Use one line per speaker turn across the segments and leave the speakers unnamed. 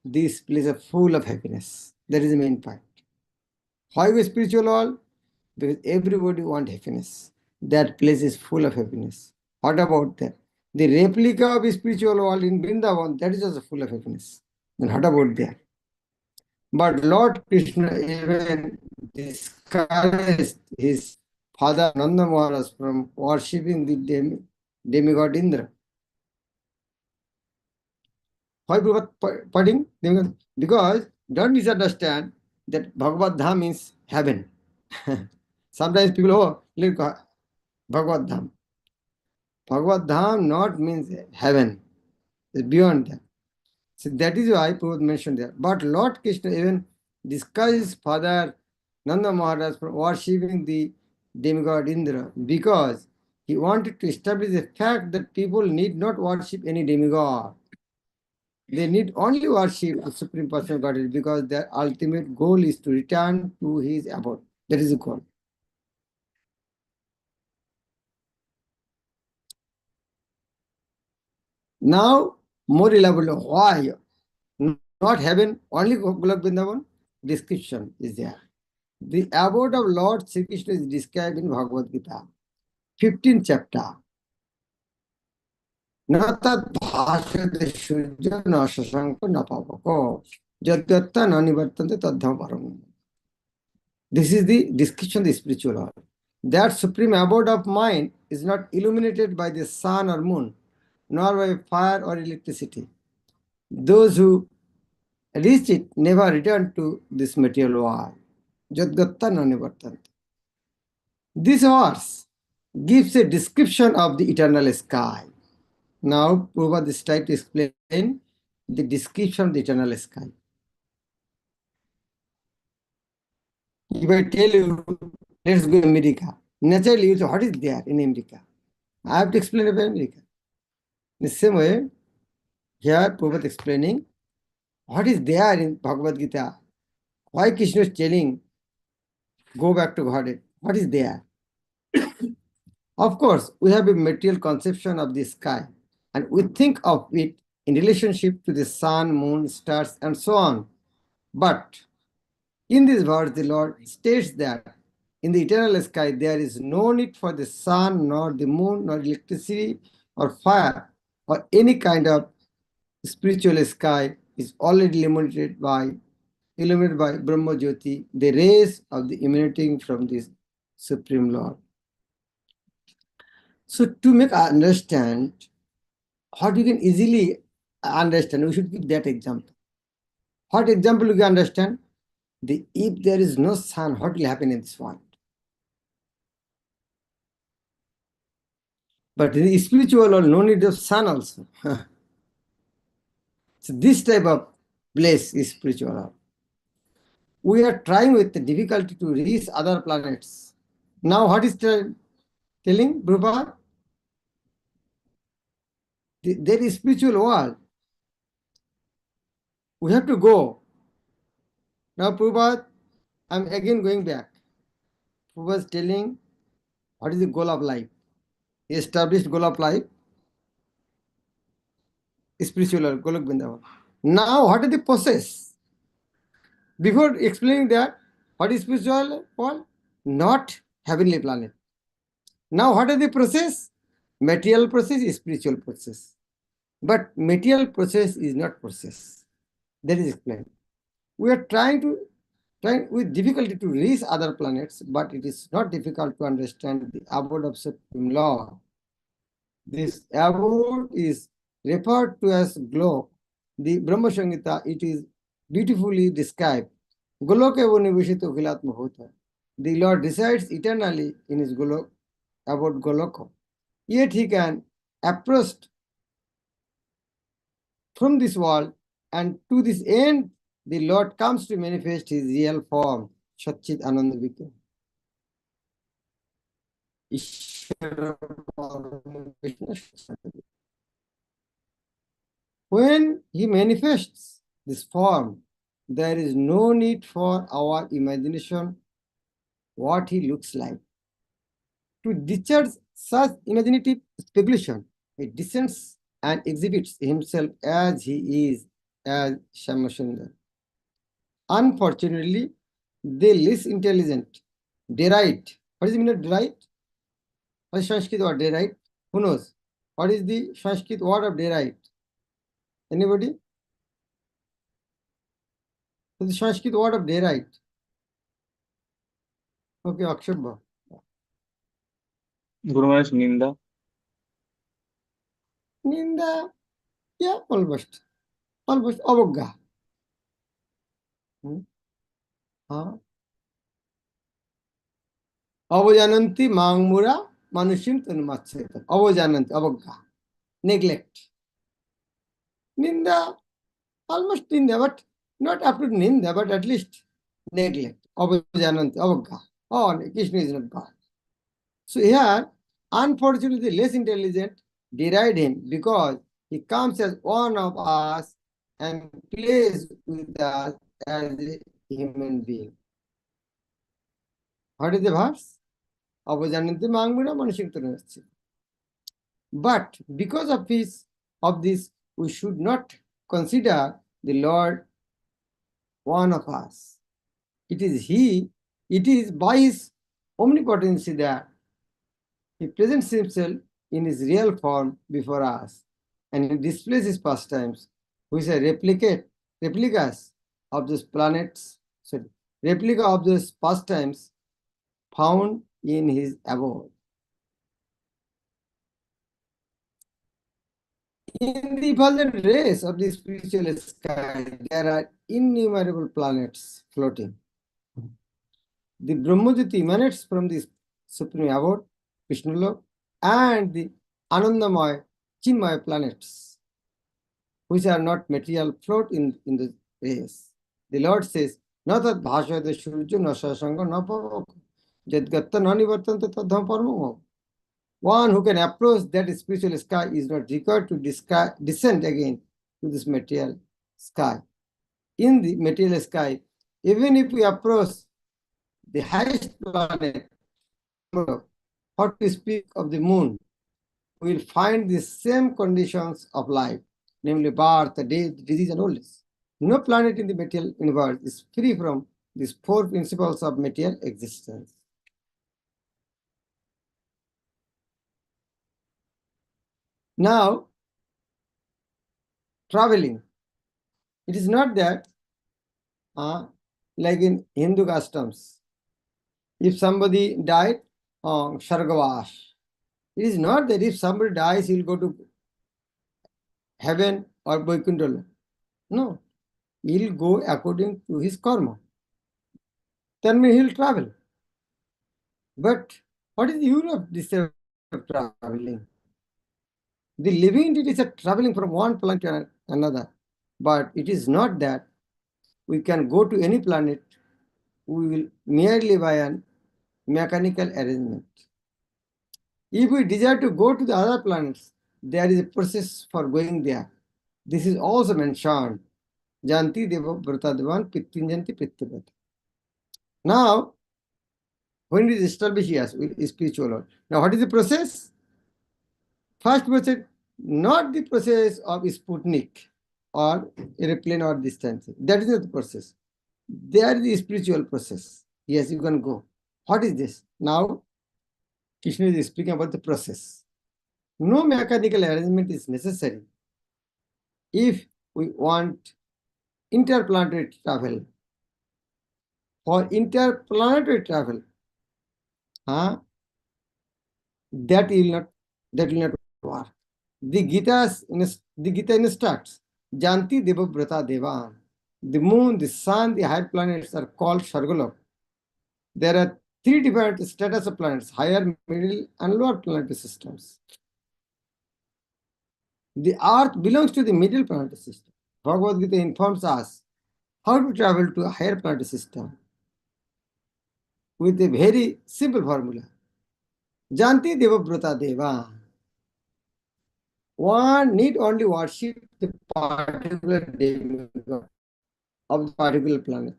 this place is full of happiness. That is the main point. Why a spiritual world? Because everybody wants happiness. That place is full of happiness. What about that? The replica of a spiritual world in Vrindavan, that is also full of happiness. Then what about that? But Lord Krishna even discouraged his father Nanda Maharaj from worshipping the demigod Indra. Why putting demigod? Because don't misunderstand that Bhagavad Dham means heaven. Sometimes people, oh, look, Bhagavad Dham. Bhagavad Dham not means heaven. It's beyond that. So that is why Prabhupada mentioned there. But Lord Krishna even discouraged his father Nanda Maharaj from worshipping the demigod Indra because he wanted to establish the fact that people need not worship any demigod. They need only worship the Supreme Personality of Godhead because their ultimate goal is to return to his abode. That is the goal. Now, more elaborate, why not heaven, only Golok Vrindavan? Description is there. The abode of Lord Sri Krishna is described in Bhagavad Gita, 15th chapter. Natat bhashyate surya na shashanko na papako jadyatta na nivartante tadham param. This is the description of the spiritual world. That supreme abode of mind is not illuminated by the sun or moon, nor by fire or electricity. Those who reach it never return to this material world. Jadgatta na nivartante. This verse gives a description of the eternal sky. Now, Prabhupada is trying to explain the description of the eternal sky. If I tell you, let's go to America, naturally you say, what is there in America? I have to explain about America. In the same way, here Prabhupada is explaining what is there in Bhagavad Gita. Why Krishna is telling, go back to Godhead. What is there? Of course, we have a material conception of the sky, and we think of it in relationship to the sun, moon, stars, and so on. But in this verse, the Lord states that in the eternal sky, there is no need for the sun, nor the moon, nor electricity, or fire, or any kind of spiritual sky is already illuminated by Brahma Jyoti, the rays of the emanating from this Supreme Lord. So to make understand, how you can easily understand, we should give that example. What example you can understand? If there is no sun, what will happen in this world? But in the spiritual world, no need of sun also. So this type of place is spiritual world. We are trying with the difficulty to reach other planets. Now what is telling Prabhupada? There is spiritual world. We have to go. Now Prabhupada, I'm again going back. Prabhupada is telling what is the goal of life. He established goal of life, spiritual world, Golok Vrindavan. Now what is the process? Before explaining that, what is spiritual world? Not heavenly planet. Now what is the process? Material process is spiritual process. But material process is not process. That is explained. We are trying with difficulty to reach other planets, but it is not difficult to understand the abode of Supreme Lord. This abode is referred to as Golok. The Brahma Samhita, it is beautifully described. Goloka Univishita Khilatma Hota. The Lord resides eternally in his Golok, about Goloko. Yet he can approach from this world, and to this end, the Lord comes to manifest his real form, Satchit Ananda Vikram. When he manifests this form, there is no need for our imagination what he looks like. To discharge such imaginative speculation, he descends and exhibits himself as he is as Shamasundar. Unfortunately, they less intelligent. Deride. What is the meaning of deride? What is Sanskrit word deride? Who knows? What is the Sanskrit word of deride? Anybody? The Sanskrit word of deride. Okay, Aksharbha.
Guru Maharaj, Ninda.
Ninda, yeah, almost. Almost avogga. Avajananti mangmura manushim tanumatseta. Avajananti, avogga. Neglect. Ninda, almost ninda, but not up to ninda, but at least neglect. Avajananti, avogga. Oh, Krishna is not God. So here, unfortunately, less intelligent deride him because he comes as one of us and plays with us as a human being. What is the verse? Avajananti mangmura manushim tanumatseta. But because of this, we should not consider the Lord one of us. It is by his omnipotency that he presents himself in his real form before us, and he displays his pastimes, which are replicas of those planets, replica of those pastimes found in his abode. In the effulgent rays of the spiritual sky, there are innumerable planets floating. The Brahmajyoti emanates from the Supreme Abode, Vishnulok, and the Anandamaya, Chinmaya planets, which are not material, float in the rays. The Lord says, Natat bhashayate surjo nasasanga napavako, jadgatta nanivartante tadham parmamo. One who can approach that spiritual sky is not required to descend again to this material sky. In the material sky, even if we approach the highest planet, or to speak of the moon, we will find the same conditions of life, namely birth, death, disease, and oldness. No planet in the material universe is free from these four principles of material existence. Now, traveling. It is not that, like in Hindu customs, if somebody died, Shargavash. It is not that if somebody dies, he will go to heaven or Vaikuntha. No, he will go according to his karma. Then he will travel. But what is the use of this traveling? The living entities are traveling from one planet to another. But it is not that we can go to any planet, we will merely by an mechanical arrangement. If we desire to go to the other planets, there is a process for going there. This is also mentioned. Janti deva vrata devan pittinjanti pittivat. Now, when it is established, yes, spiritual order. Now, what is the process? First process, not the process of Sputnik or airplane or distancing. That is not the process. There is the spiritual process. Yes, you can go. What is this? Now, Krishna is speaking about the process. No mechanical arrangement is necessary if we want interplanetary travel. For interplanetary travel, that will not work. The Gita instructs, Janti Deva Brata Devan. The moon, the sun, the higher planets are called Shargolok. There are three different status of planets, higher, middle, and lower planetary systems. The earth belongs to the middle planetary system. Bhagavad Gita informs us how to travel to a higher planetary system with a very simple formula. Janti Deva Brata Deva. One need only worship the particular demigod of the particular planet.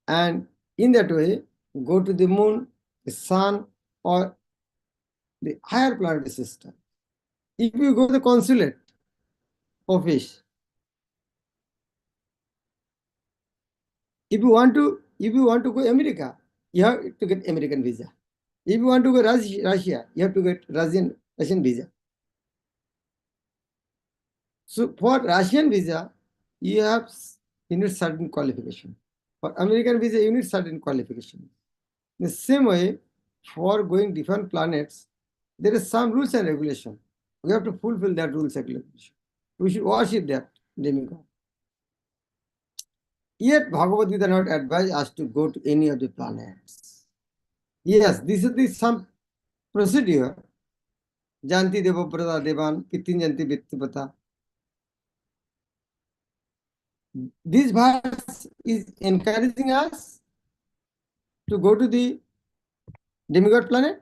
And in that way, go to the moon, the sun, or the higher planetary system. If you go to the consulate office, If you want to go America, you have to get American visa. If you want to go Russia, you have to get Russian visa. So for Russian visa, you need certain qualification. For American visa, you need certain qualification. In the same way, for going different planets, there is some rules and regulation. We have to fulfill that rules and regulation. We should worship that demigod. Yet Bhagavad Gita not advise us to go to any of the planets. Yes, this is the some procedure. Janti Devaprata Devan, Pitin Janti Vittipata. This verse is encouraging us to go to the demigod planet.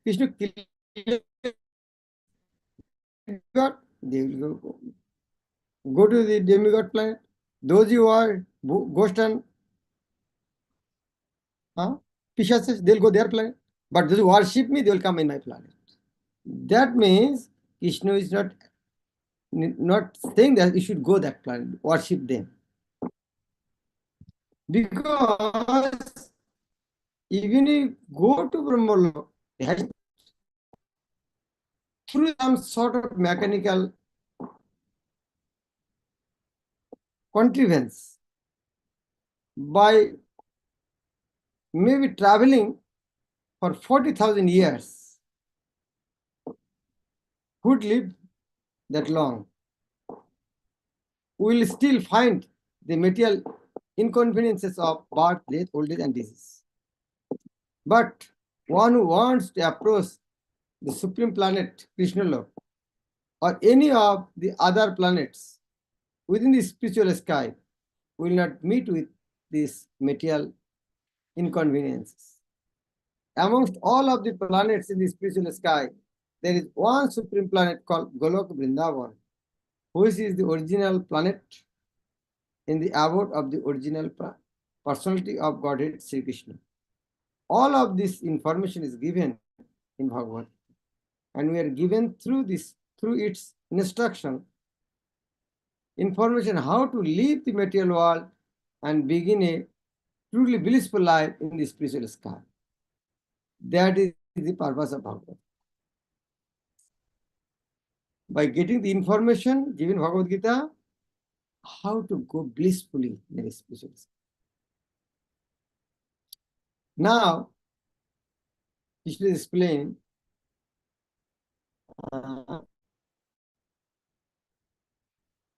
Krishna killed God, they will go to the demigod planet. Those who are ghost and Pishas, they'll go their planet. But those who worship me, they will come in my planet. That means Krishna is not saying that you should go that planet, worship them. Because even if you go to Brahmaloka, through some sort of mechanical contrivance, by maybe traveling for 40,000 years, who'd live that long, we will still find the material inconveniences of birth, death, old age, and disease. But one who wants to approach the supreme planet, Krishna Lok, or any of the other planets within the spiritual sky, will not meet with these material inconveniences. Amongst all of the planets in the spiritual sky, there is one supreme planet called Golok Vrindavan, which is the original planet in the abode of the original personality of Godhead, Sri Krishna. All of this information is given in Bhagavad, and we are given through its instruction, information how to leave the material world and begin a truly blissful life in the spiritual sky. That is the purpose of Bhagavad. By getting the information given in Bhagavad Gita, how to go blissfully in the spiritual sky. Now, Krishna explained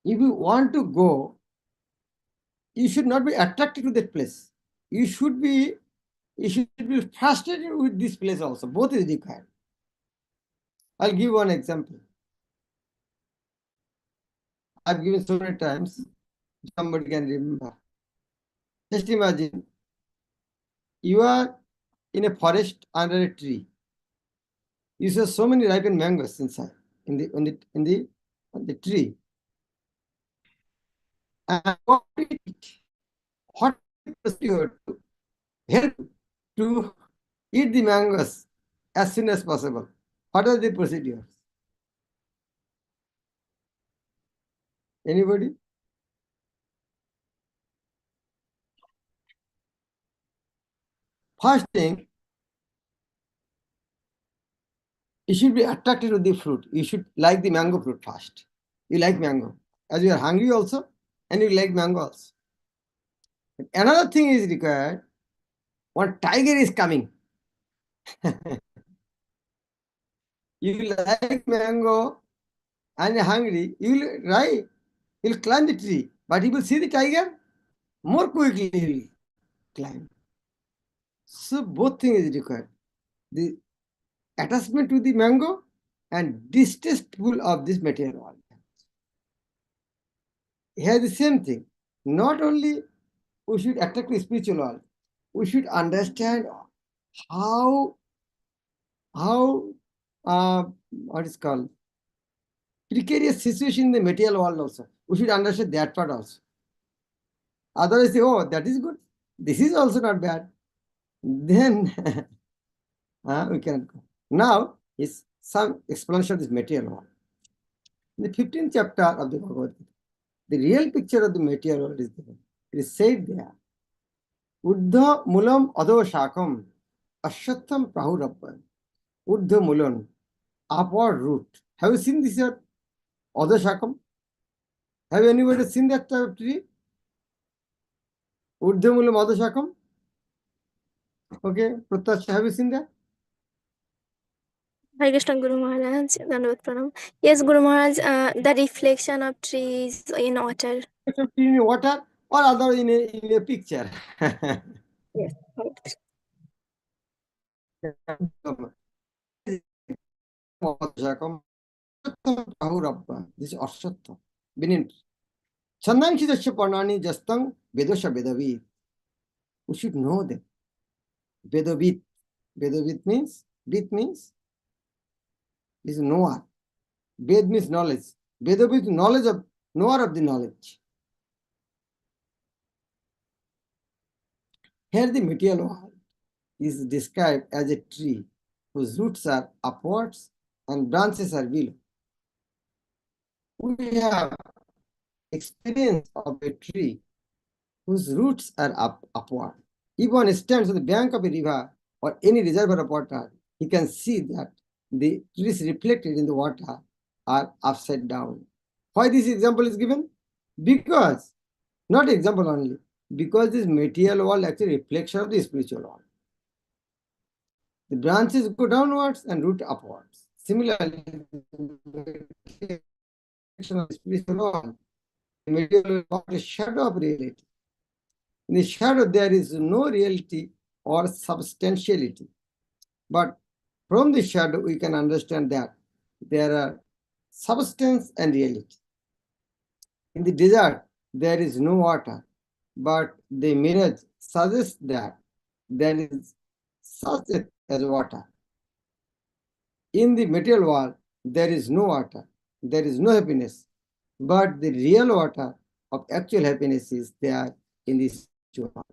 if you want to go, you should not be attracted to that place. You should be frustrated with this place also. Both is required. I'll give one example. I've given so many times, somebody can remember. Just imagine, you are in a forest under a tree. You see so many ripened mangoes inside, on the tree. And what procedure to help to eat the mangoes as soon as possible? What are the procedures? Anybody? First thing, you should be attracted to the fruit. You should like the mango fruit first. You like mango. As you are hungry also, and you like mango also. Another thing is required. One tiger is coming. You like mango and you're hungry, you'll climb the tree. But you will see the tiger, more quickly he will climb. So both things is required. The attachment to the mango and distasteful of this material world. Here the same thing. Not only we should attract the spiritual world, we should understand how what is called precarious situation in the material world also. We should understand that part also. Otherwise, oh, that is good. This is also not bad. Then we cannot go. Now is some explanation of this material world. In the 15th chapter of the Bhagavad Gita, the real picture of the material world is given. It is said there Urdhva mulam adho shakam ashwatham prahurabha. Urdhva mulam, upward root. Have you seen this here? Adho shakam? Have anybody seen that tree? Urdhva mulam adho shakam? Okay, Pratash, have you seen that?
Hare Krishna Guru Maharaj, Dandavat Pranam. Yes, Guru Maharaj, the reflection of trees in water.
In water or other in a picture.
Yes.
This is Ashwattham. Meaning, Chandanshidasya Parnani Jastang Vedosha Vedavid. We should know them. Vedavit. Vedavit means, Vid means, is knower. Ved means knowledge. Vedavit, knowledge of, knower of the knowledge. Here the material world is described as a tree whose roots are upwards and branches are below. We have experience of a tree whose roots are upward. If one stands on the bank of a river or any reservoir of water, he can see that the trees reflected in the water are upside down. Why this example is given? Because, not example only, because this material world actually reflection of the spiritual world. The branches go downwards and root upwards. Similarly, the reflection of the spiritual world, the material world is a shadow of reality. In the shadow, there is no reality or substantiality. But from the shadow, we can understand that there are substance and reality. In the desert, there is no water, but the mirage suggests that there is such as water. In the material world, there is no water, there is no happiness, but the real water of actual happiness is there in this world.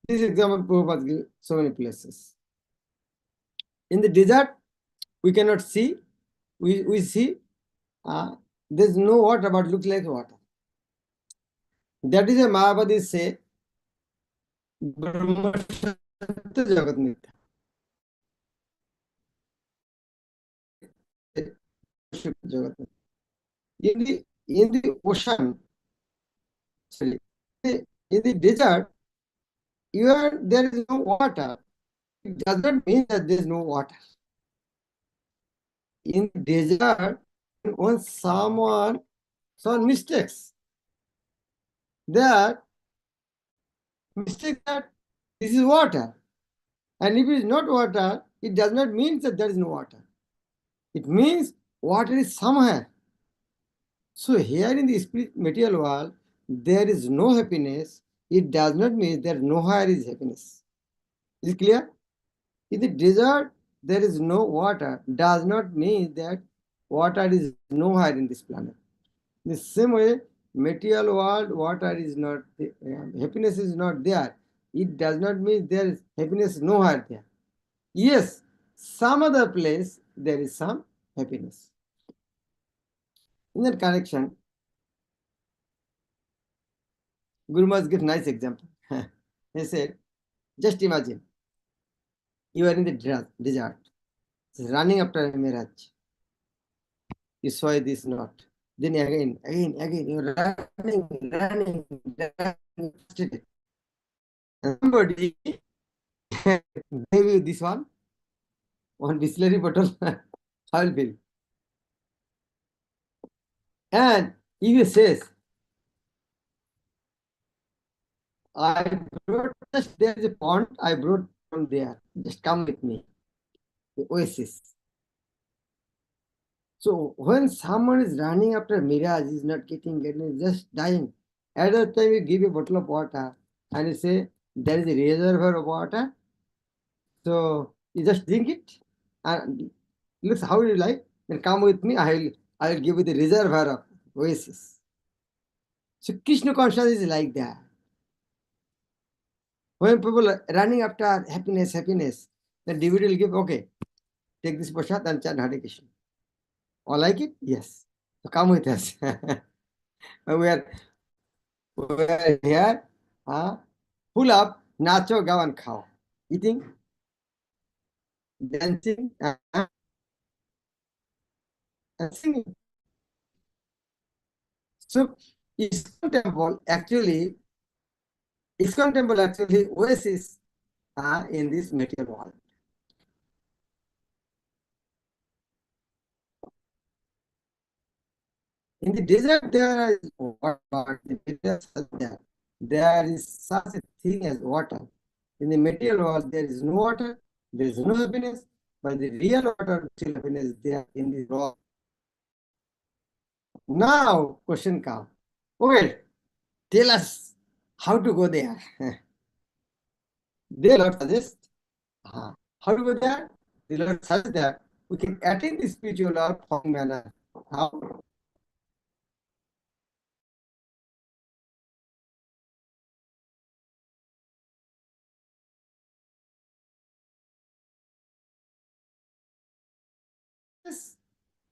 This example Prabhupada gives so many places. In the desert, we cannot see. We see there's no water, but look like water. That is a Mahabadi say, Brahma Satya Jagat Mithya. In the ocean, sorry, in the desert, there is no water. It does not mean that there is no water. In the desert, when someone mistakes, that mistake that this is water. And if it is not water, it does not mean that there is no water. It means water is somewhere. So here in the spirit material world, there is no happiness. It does not mean that nowhere is happiness. Is it clear? In the desert, there is no water. Does not mean that water is nowhere in this planet. In the same way, material world, water is not, happiness is not there. It does not mean there is happiness nowhere there. Yes, some other place there is some happiness. In that connection, Guru Maharaj gives nice example. He said, just imagine, you are in the desert, running after a mirage. You saw this knot. Then again, you're running. And somebody gave you this one distillery bottle, how will feel? And if he says, I brought just there is a pond, I brought from there. Just come with me. The oasis. So when someone is running after a mirage, is not getting, just dying. At that time, you give a bottle of water and you say, there is a reservoir of water. So you just drink it and looks how you like. Then come with me, I will give you the reservoir of oasis. So Krishna consciousness is like that. When people are running after happiness, the devotee will give, okay, take this prasad and chant Hare Krishna. Or like it? Yes. So come with us. we are here full of nacho, gao, and khao, eating, dancing, and singing. So, ISKCON temple actually oasis in this material world. In the desert, there is water. There is such a thing as water. In the material world, there is no water, there is no happiness, but the real water, real happiness is there in the world. Now, question comes. Okay, tell us how to go there. The Lord suggests how to go there. The Lord suggests that we can attain the spiritual life from manner. How?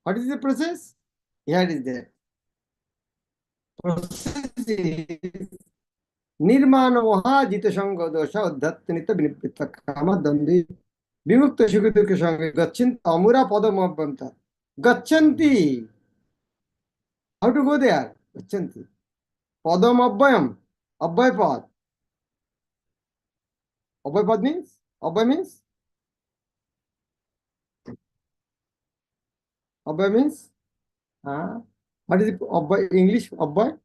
What is the process? Here is the process is Nirmana moha jita sanga dosha uddhattanita vinipita kama dandi vimukta sukadukha sanga gachanti amura padamabhanta. Gachanti. How to go there? Gachanti. Padamabhyam. Abhay pad. Abhay pad means? Abhay means? Abhay means? What is it? Abhay, English? Abhay?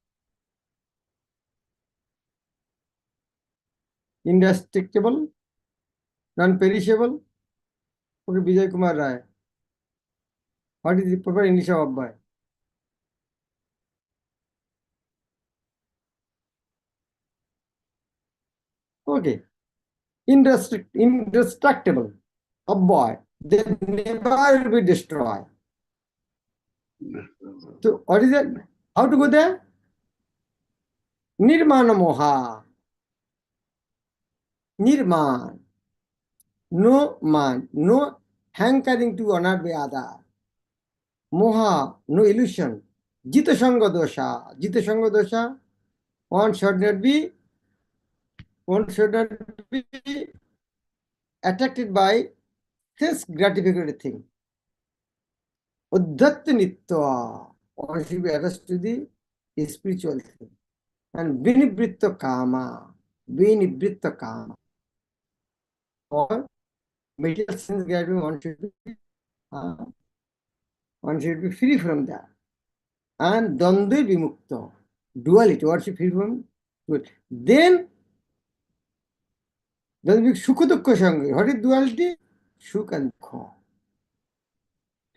Indestructible? Non-perishable? Okay, Vijay Kumar Rai. What is the proper English of Abhay? Okay. Indestructible. Abhay. They never will be destroyed. So what is it? How to go there? Nirmana moha. Nirman. No man. No hankering to honor by other. Moha. No illusion. Jita sanga dosha. Jita sanga dosha. One should not be attracted by this gratificatory thing. Uddhatta nitya. One should be attached to the spiritual thing. And vinibritta kama. Vinibritta kama. Or material sense gathering, one should be free from that. And dandve vimukta. Duality. What should be free from? Then there will be sukha dukkha sanga. What is duality? Sukha and dukkha.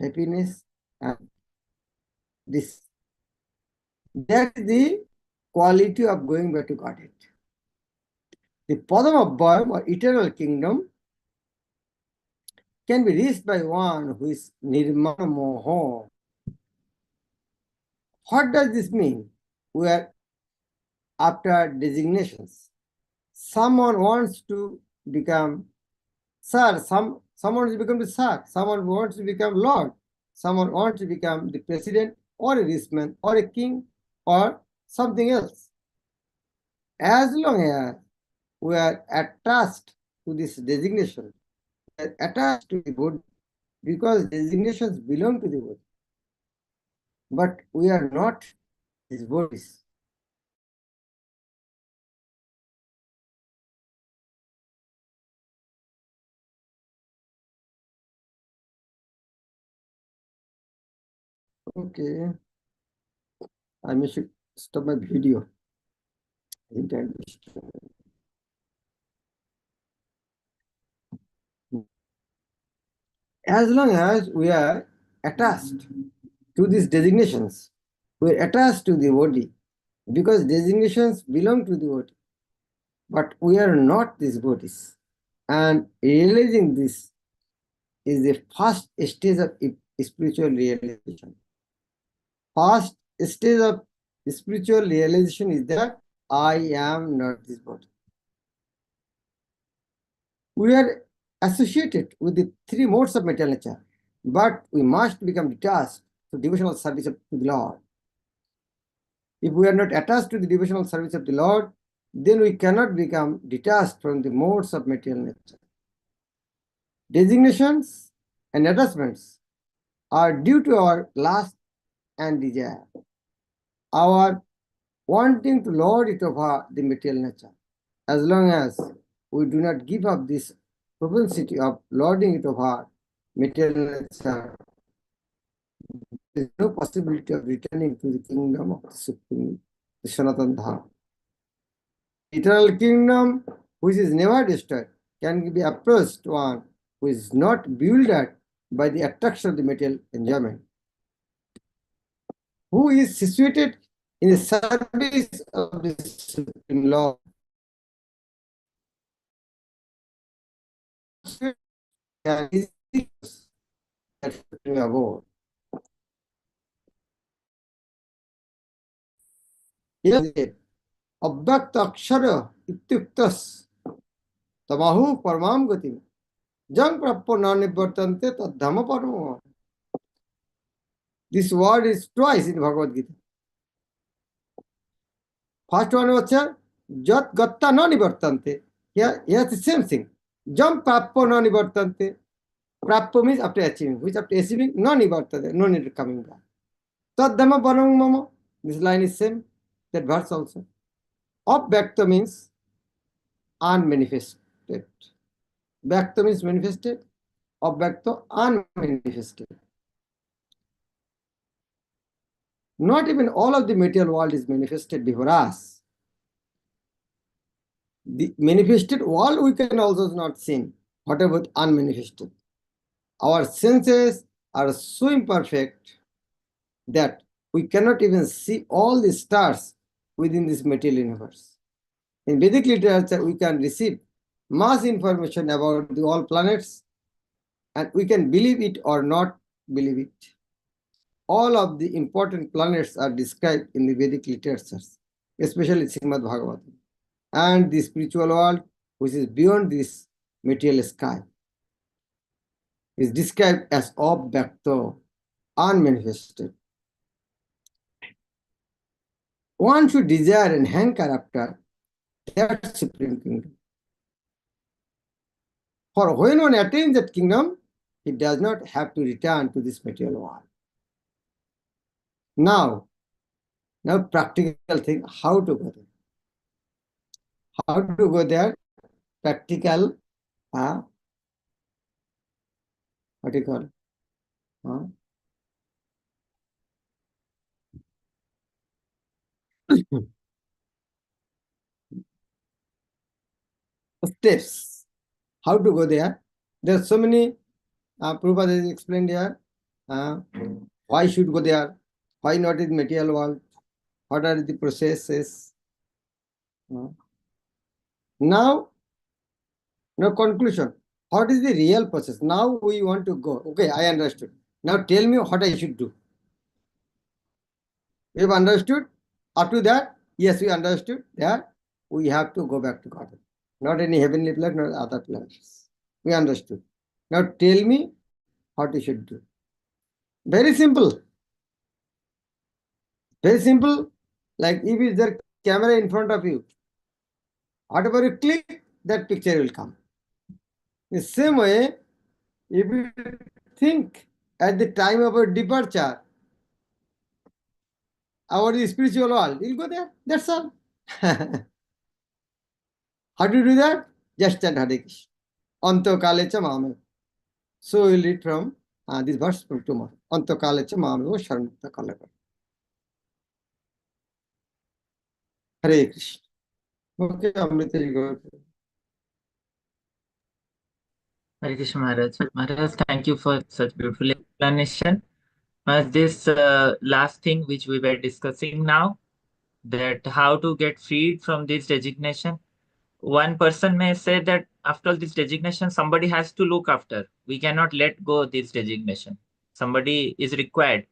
Happiness and this. That is the quality of going back to Godhead. The Padamabhyam or eternal kingdom can be reached by one who is nirmana moha. What does this mean? We are after designations. Someone wants to become Sir, someone wants to become the Sir, someone wants to become Lord, someone wants to become the president or a rich man or a king or something else. As long as we are attached to this designation, we are attached to the body, because designations belong to the body. But we are not these bodies. Okay, I may should stop my video. As long as we are attached to these designations, we are attached to the body, because designations belong to the body, but we are not these bodies. And realizing this is the first stage of spiritual realization. First stage of spiritual realization is that I am not this body. We are associated with the three modes of material nature, but we must become detached to devotional service to the Lord. If we are not attached to the devotional service of the Lord, then we cannot become detached from the modes of material nature. Designations and attachments are due to our lust and desire, our wanting to lord it over the material nature. As long as we do not give up this propensity of lording it over material nature, there is no possibility of returning to the kingdom of the Supreme, the Sanatana Dham. Eternal kingdom, which is never destroyed, can be approached one who is not bewildered by the attraction of the material enjoyment, who is situated in the service of the Supreme Lord. Can easily that Supreme abode. Yes, अव्यक्त अक्षर इत्युक्तस् तमाहु परमाम गति जंग प्राप्य न निवर्तन्ते तद्धम परम. This word is twice in Bhagavad Gita. First one was jat gatta na nivartante. Here the same thing. Jam prappo na nivartante. Prappo means after achieving. Which after achieving, no nivartante. No need coming back. Tadhama param mama. This line is same. That verse also. Abhyakta means unmanifested. Vyakta means manifested. Abhyakta unmanifested. Not even all of the material world is manifested before us. The manifested world we can also not see. What about unmanifested? Our senses are so imperfect that we cannot even see all the stars within this material universe. In Vedic literature, we can receive much information about the all planets, and we can believe it or not believe it. All of the important planets are described in the Vedic literatures, especially Srimad Bhagavatam. And the spiritual world, which is beyond this material sky, is described as abhyakta, unmanifested. One should desire and hanker after that supreme kingdom. For when one attains that kingdom, he does not have to return to this material world. Now practical thing, how to go there? How to go there? Practical, what do you call it? Steps. How to go there? There are so many, Prabhupada has explained here. Why should go there? Why not in material world? What are the processes? Now conclusion. What is the real process? Now we want to go. Okay, I understood. Now tell me what I should do. We have understood. Up to that, yes, we understood that we have to go back to God. Not any heavenly planet, not other planets. We understood. Now tell me what you should do. Very simple. Very simple. Like if is there camera in front of you, whatever you click, that picture will come. In the same way, if you think at the time of a departure, our spiritual world, you'll go there. That's all. How do you do that? Just chant Hare Krishna. Anto kalecha mame. So we'll read from this verse from tomorrow. Anto kalecha mame o sharmukta kalaka. Hare Krishna. Okay, Amrita, you go.
Hare Krishna Maharaj. Maharaj, thank you for such beautiful explanation. This last thing which we were discussing now, that how to get freed from this designation. One person may say that after this designation, somebody has to look after. We cannot let go this designation. Somebody is required.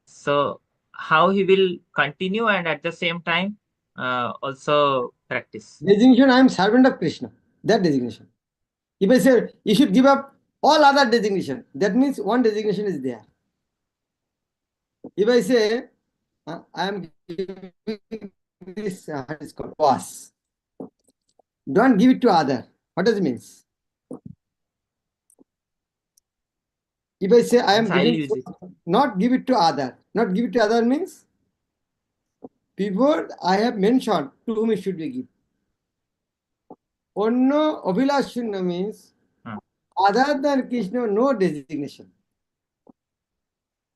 So how he will continue and at the same time also practice?
Designation, I am servant of Krishna. That designation. If I say you should give up all other designation, that means one designation is there. If I say I am giving practice what is called was. Don't give it to other. What does it mean? If I say I am
Means I'll
giving,
use it.
not give it to other. Not give it to other means before I have mentioned to whom it should be given. Onno Abhilashunya means other than Krishna, no designation.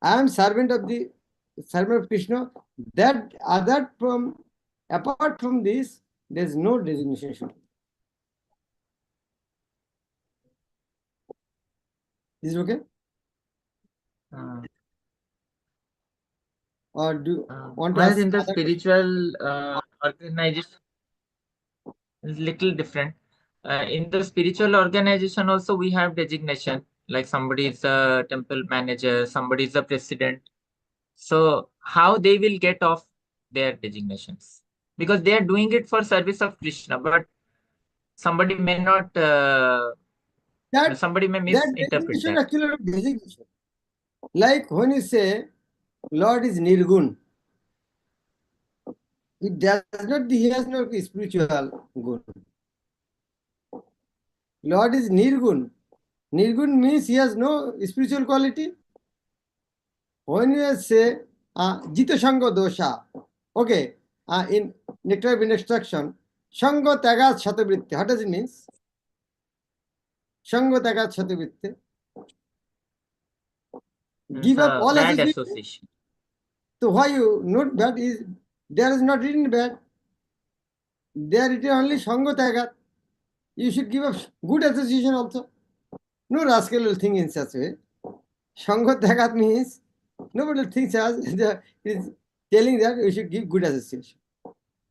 I am servant of Krishna. That other from apart from this, there is no designation. Is it okay? Or do you want to ask
In the
other question?
spiritual organization is little different. In the spiritual organization also we have designation, like somebody is a temple manager, somebody is a president. So how they will get off their designations? Because they are doing it for service of Krishna, but somebody may not, somebody may
That
misinterpret
designation
that.
actually a designation. Like when you say Lord is Nirgun, it does not, he has no spiritual gun. Lord is Nirgun. Nirgun means he has no spiritual quality. When you say Jita Sangha dosha, okay, in nectar of instruction, Sangha tagat shatabritti. What does it mean? Sangha tagat shatabritti. Give up all
Bad
association.
association.
So why you note bad is there is not written bad. There it is only Sangha tagat. You should give up good association also. No rascal will think in such a way. Sangha tagat means nobody thinks as is telling that you should give good association.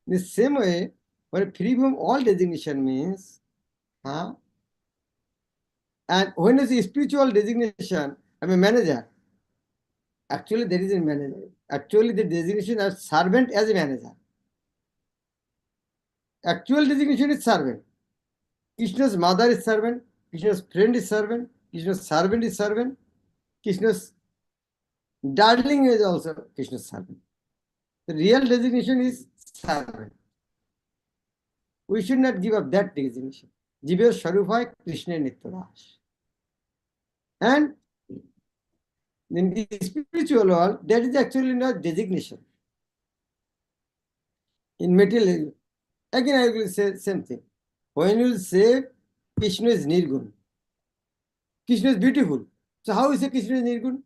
The same way, when free from all designation means, and when you see spiritual designation, I'm a manager. Actually, there is a manager. Actually, the designation as servant as a manager. Actual designation is servant. Krishna's mother is servant. Krishna's friend is servant. Krishna's servant is servant. Krishna's darling is also Krishna's servant. The real designation is servant. We should not give up that designation. Jiva Sharufai Krishna Nityadas. And in the spiritual world, that is actually not designation. In material, again I will say same thing. When you say Krishna is Nirgun, Krishna is beautiful. So how is it Krishna is Nirgun?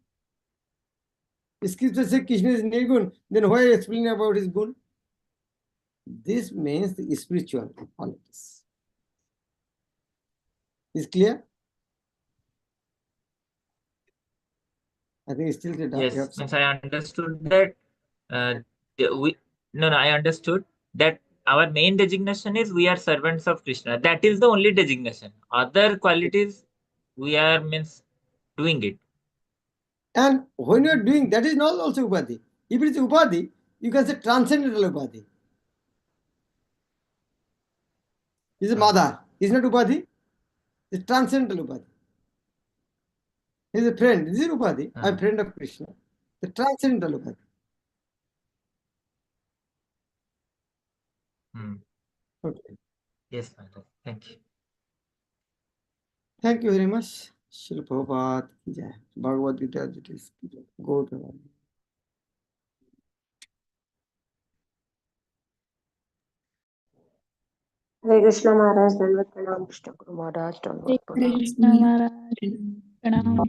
If Scripture says Krishna is Nirgun, then why explain about his gun? This means the spiritual qualities. Is clear? I think it's still the doubt.
Yes, means I understood that. I understood that our main designation is we are servants of Krishna. That is the only designation. Other qualities we are means doing it.
And when you are doing that is not also Upadhi. If it is Upadhi, you can say transcendental Upadhi. Is a mother. Is not Upadhi. It's transcendental Upadhi. He is a friend. This is Upadhi. I'm a friend of Krishna. The transcendental Upadhi. Okay.
Yes, Maharaja. Thank you.
Thank you very much. Srila Prabhupada ki jai. Bhagavad Gita, it is go to
Hare Krishna Maharaj, Dandavat Pranam, Krishna Guru Maharaj, Dandavat Pranam.
Krishna Maharaj. Pranam.